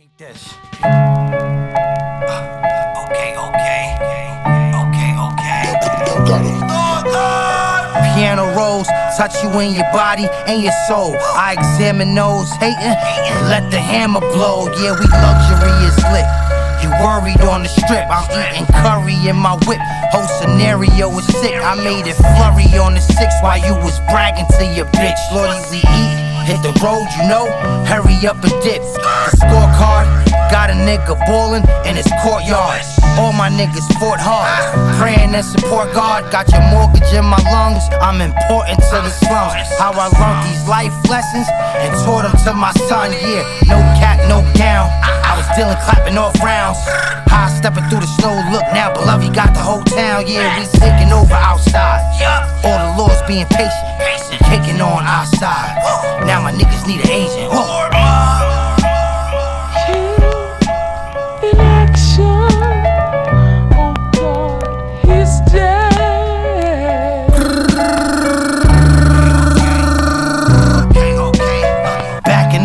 Ain't this? Piano rolls, touch you in your body and your soul. I examine those hating and let the hammer blow. Yeah, we luxurious lit. You worried on the strip, I'm eating curry in my whip. Whole scenario was sick, I made it flurry on the 6 while you was bragging to your bitch. Lordy, we eat, hit the road, you know, hurry up and dip. The scorecard, got a nigga ballin' in his courtyard. All my niggas fought hard, praying and support God. Got your mortgage in my lungs, I'm important to the slums. How I learned these life lessons and taught them to my son, yeah. No cap, no gown, I was dealing clapping off rounds. High stepping through the snow, look now, beloved got the whole town, yeah. We taking over outside, all the laws being patient, taking on our side. Now my niggas need an agent.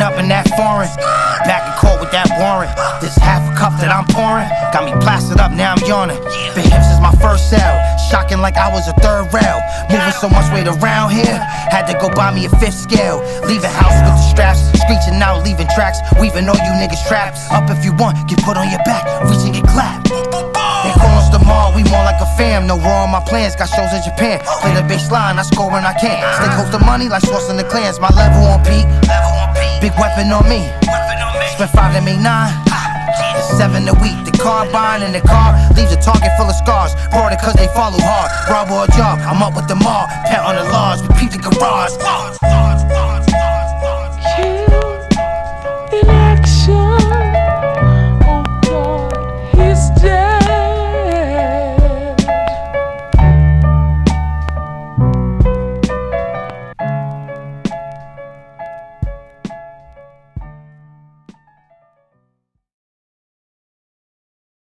Up in that foreign, back in court with that warrant. This half a cup that I'm pouring got me plastered up, now I'm yawning. Been hip since my first cell, shocking like I was a third rail. Moving so much weight around here, had to go buy me a 5th scale. Leaving house with the straps, screeching out, leaving tracks. Weaving all you niggas trapped. Up if you want, get put on your back, reach and get clapped. They call us the mall, we more like a fam. No raw on my plans, got shows in Japan. Play the bass line, I score when I can. Stay close to money like Sauce in the Clans. My level on peak, big weapon on me. Spent 5 to make 9. It's 7 a week. The carbine in the car leaves a target full of scars. Brought it cause they follow hard. Rob or a job, I'm up with the mob. Pet on the laws, we peep the garage.